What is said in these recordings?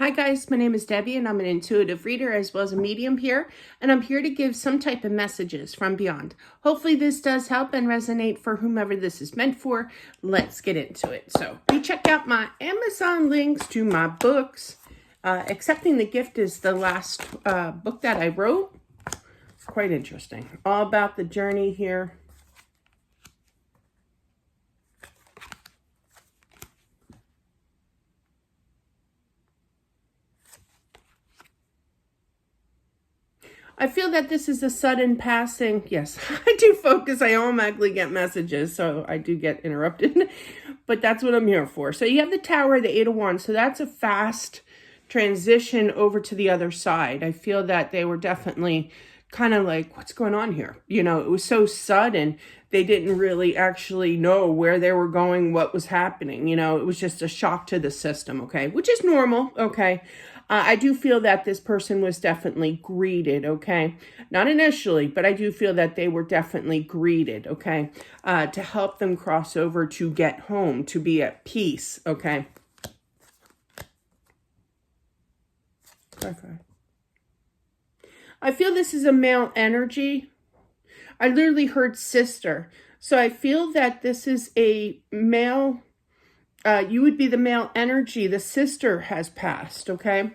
Hi guys, my name is Debbie and I'm an intuitive reader as well as a medium here, and I'm here to give some type of messages from beyond. Hopefully this does help and resonate for whomever this is meant for. Let's get into it. So do check out my Amazon links to my books. Accepting the Gift is the last book that I wrote. It's quite interesting. All about the journey here. I feel that this is a sudden passing. Yes, I do focus. I automatically get messages, so I do get interrupted. But that's what I'm here for. So you have the Tower, the Eight of Wands. So that's a fast transition over to the other side. I feel that they were definitely kind of like, what's going on here? You know, it was so sudden. They didn't really actually know where they were going, what was happening. You know, it was just a shock to the system, okay? Which is normal, okay? I do feel that this person was definitely greeted, okay? Not initially, but I do feel that they were definitely greeted, okay? To help them cross over, to get home, to be at peace, okay? Okay. I feel this is a male energy. I literally heard sister. So I feel that this is a male, you would be the male energy. The sister has passed, okay?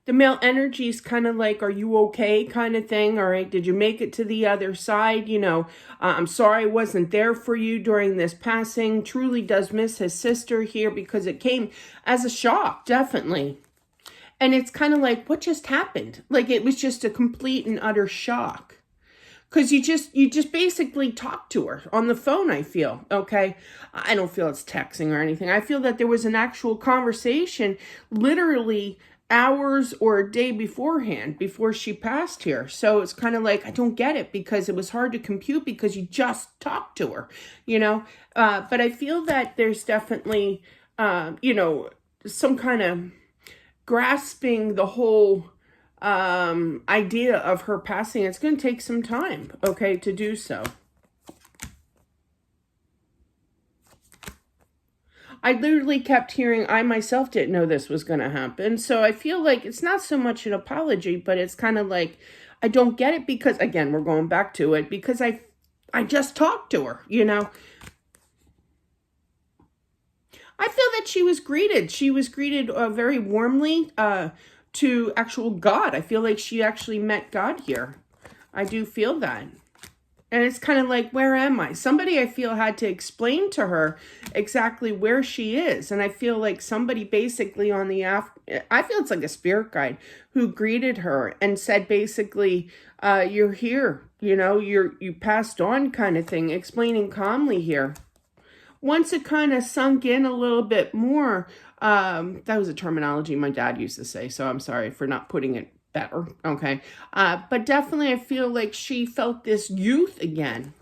The male energy is kind of like, are you okay kind of thing? All right, did you make it to the other side? You know, I'm sorry I wasn't there for you during this passing. Truly does miss his sister here because it came as a shock, definitely. And it's kind of like, what just happened? Like, it was just a complete and utter shock. Because you just basically talked to her on the phone, I feel, okay? I don't feel it's texting or anything. I feel that there was an actual conversation literally hours or a day beforehand, before she passed here. So it's kind of like, I don't get it, because it was hard to compute because you just talked to her, you know? But I feel that there's definitely, you know, some kind of grasping the whole idea of her passing. It's going to take some time, okay, to do so. I literally kept hearing, I myself didn't know this was going to happen. So I feel like it's not so much an apology, but it's kind of like, I don't get it because, again, we're going back to it, because I just talked to her, you know. I feel that she was greeted. She was greeted very warmly to actual God. I feel like she actually met God here. I do feel that. And it's kind of like, where am I? Somebody, I feel, had to explain to her exactly where she is. And I feel like somebody basically on the I feel it's like a spirit guide who greeted her and said basically, you're here, you know, you passed on kind of thing, explaining calmly here. Once it kind of sunk in a little bit more, that was a terminology my dad used to say, so I'm sorry for not putting it better, okay? But definitely I feel like she felt this youth again.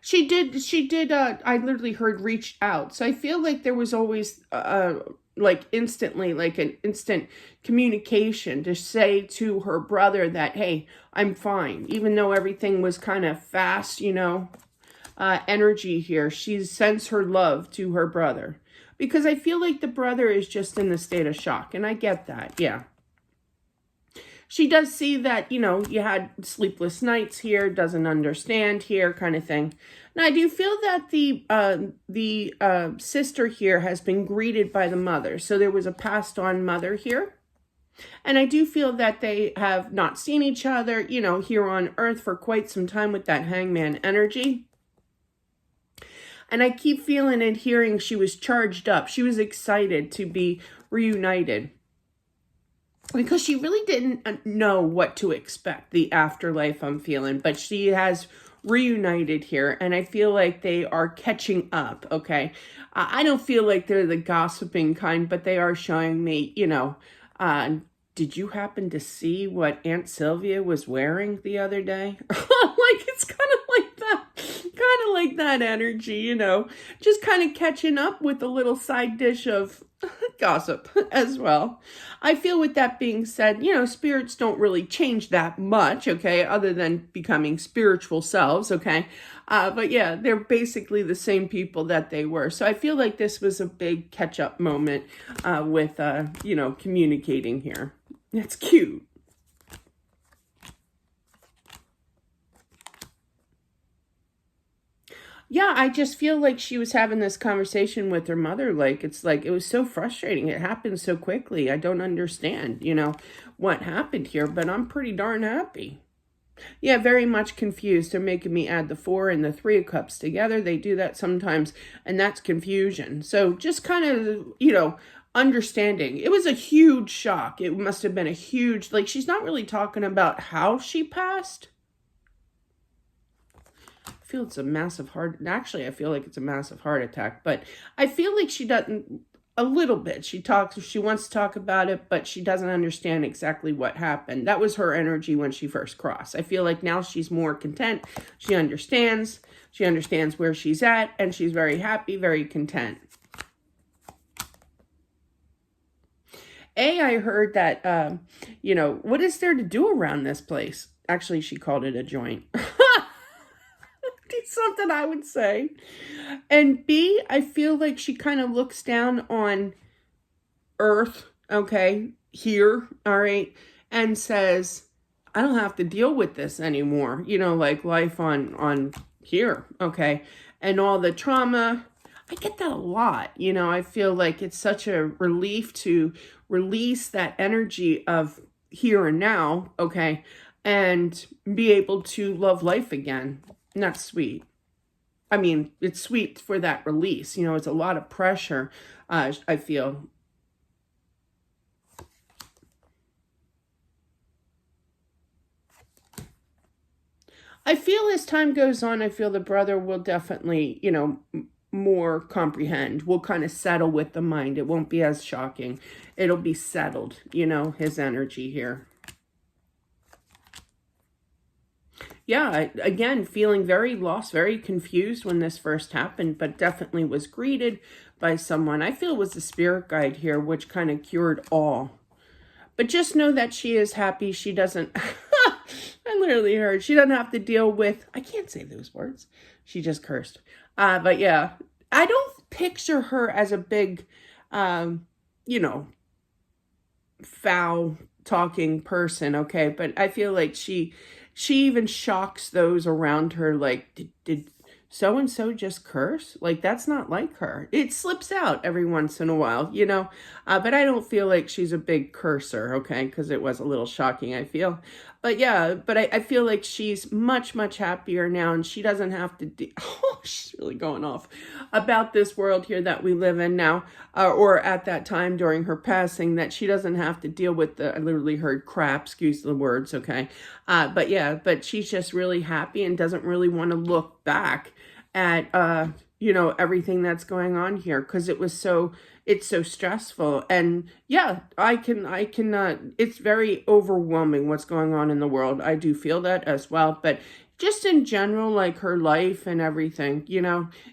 She did, I literally heard reach out. So I feel like there was always, like instantly, like an instant communication to say to her brother that, hey, I'm fine. Even though everything was kind of fast, you know, energy here. She sends her love to her brother. Because I feel like the brother is just in the state of shock. And I get that, yeah. She does see that, you know, you had sleepless nights here, doesn't understand here, kind of thing. Now, I do feel that the sister here has been greeted by the mother. So there was a passed on mother here. And I do feel that they have not seen each other, you know, here on Earth for quite some time with that hangman energy. And I keep feeling and hearing she was charged up. She was excited to be reunited. Because she really didn't know what to expect, the afterlife, I'm feeling. But she has reunited here, and I feel like they are catching up, okay? I don't feel like they're the gossiping kind, but they are showing me, you know, did you happen to see what Aunt Sylvia was wearing the other day? Like, it's kind of like that energy, you know, just kind of catching up with a little side dish of gossip as well. I feel with that being said, you know, spirits don't really change that much, okay, other than becoming spiritual selves, okay? But yeah, they're basically the same people that they were. So I feel like this was a big catch-up moment with, communicating here. It's cute. Yeah, I just feel like she was having this conversation with her mother. Like, it's like, it was so frustrating. It happened so quickly. I don't understand, what happened here, but I'm pretty darn happy. Yeah, very much confused. They're making me add the 4 and the 3 of cups together. They do that sometimes, and that's confusion. So just kind of, understanding. It was a huge shock. It must have been a huge, like, she's not really talking about how she passed. I feel it's a massive heart. Actually, I feel like it's a massive heart attack, but I feel like she doesn't, a little bit. She wants to talk about it, but she doesn't understand exactly what happened. That was her energy when she first crossed. I feel like now she's more content. She understands where she's at, and she's very happy, very content. I heard that, what is there to do around this place? Actually, she called it a joint. It's something I would say. And B, I feel like she kind of looks down on Earth, okay, here, all right, and says, I don't have to deal with this anymore, like life on here, okay, and all the trauma. I get that a lot, I feel like it's such a relief to release that energy of here and now, okay, and be able to love life again. And that's sweet. I mean, it's sweet for that release. It's a lot of pressure, I feel. I feel as time goes on, I feel the brother will definitely, more comprehend. Will kind of settle with the mind. It won't be as shocking. It'll be settled, his energy here. Yeah, again, feeling very lost, very confused when this first happened, but definitely was greeted by someone. I feel it was the spirit guide here, which kind of cured all. But just know that she is happy. She doesn't, I literally heard, she doesn't have to deal with, I can't say those words. She just cursed. But yeah, I don't picture her as a big, foul talking person, okay? But I feel like she even shocks those around her, like, did so-and-so just curse? Like, that's not like her. It slips out every once in a while, but I don't feel like she's a big cursor, okay? Because it was a little shocking, I feel. But yeah, but I feel like she's much, much happier now, and she doesn't have to oh, she's really going off about this world here that we live in now, or at that time during her passing, that she doesn't have to deal with I literally heard crap, excuse the words, okay? But yeah, but she's just really happy and doesn't really want to look back at, everything that's going on here, because it's so stressful. And yeah, I can, it's very overwhelming what's going on in the world. I do feel that as well, but just in general, like her life and everything,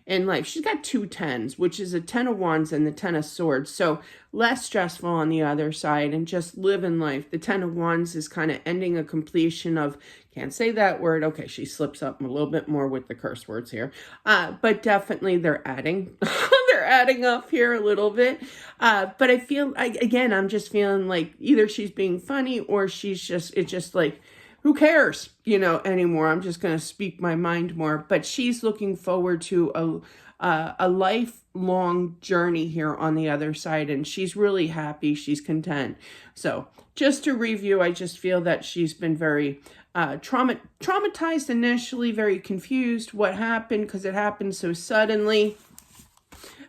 in life, she's got 2 10s, which is a 10 of wands and the 10 of swords. So less stressful on the other side and just living life. The 10 of wands is kind of ending a completion of, can't say that word. Okay, she slips up a little bit more with the curse words here. But definitely they're adding, they're adding up here a little bit. But I feel, again, I'm just feeling like either she's being funny or it's just like, who cares, anymore? I'm just going to speak my mind more. But she's looking forward to a lifelong journey here on the other side. And she's really happy. She's content. So just to review, I just feel that she's been very traumatized initially, very confused what happened because it happened so suddenly.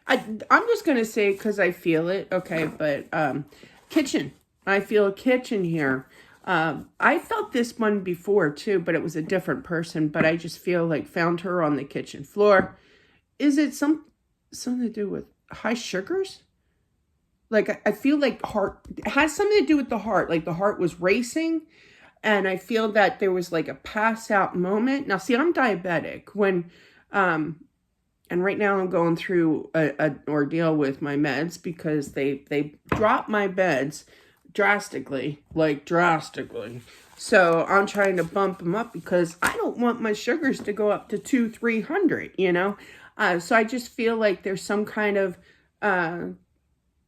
I'm just going to say because I feel it. Okay, but kitchen. I feel a kitchen here. I felt this one before too, but it was a different person, but I just feel like found her on the kitchen floor. Is it something to do with high sugars? Like, I feel like it has something to do with the heart. Like the heart was racing and I feel that there was like a pass out moment. Now, see, I'm diabetic and right now I'm going through an ordeal with my meds because they dropped my meds drastically. So I'm trying to bump them up because I don't want my sugars to go up to 200-300, you know. So I just feel like there's some kind of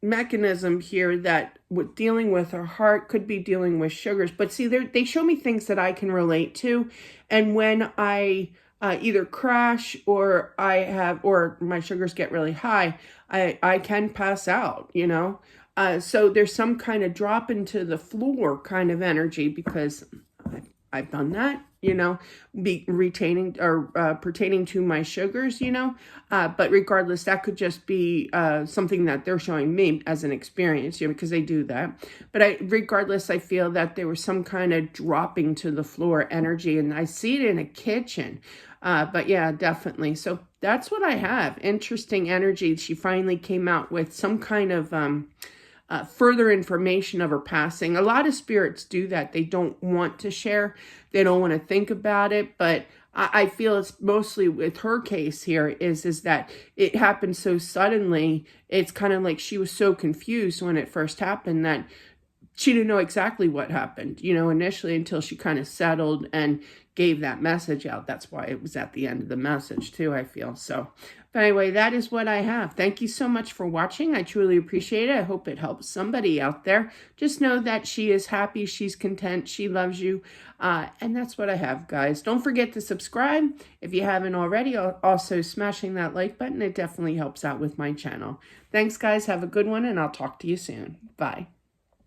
mechanism here that with dealing with her heart could be dealing with sugars. But see, they show me things that I can relate to. And when I either crash or or my sugars get really high, I can pass out, you know. So there's some kind of drop into the floor kind of energy because I've done that, you know, retaining or pertaining to my sugars, you know. But regardless, that could just be something that they're showing me as an experience, you know, because they do that. But regardless, I feel that there was some kind of dropping to the floor energy, and I see it in a kitchen. But yeah, definitely. So that's what I have. Interesting energy. She finally came out with some kind of further information of her passing. A lot of spirits do that. They don't want to share. They don't want to think about it. But I feel it's mostly with her case here is that it happened so suddenly. It's kind of like she was so confused when it first happened that she didn't know exactly what happened, you know, initially until she kind of settled and gave that message out. That's why it was at the end of the message too, I feel. So, but anyway, that is what I have. Thank you so much for watching. I truly appreciate it. I hope it helps somebody out there. Just know that she is happy, she's content, she loves you. And that's what I have, guys. Don't forget to subscribe if you haven't already. Also, smashing that like button. It definitely helps out with my channel. Thanks, guys. Have a good one, and I'll talk to you soon. Bye.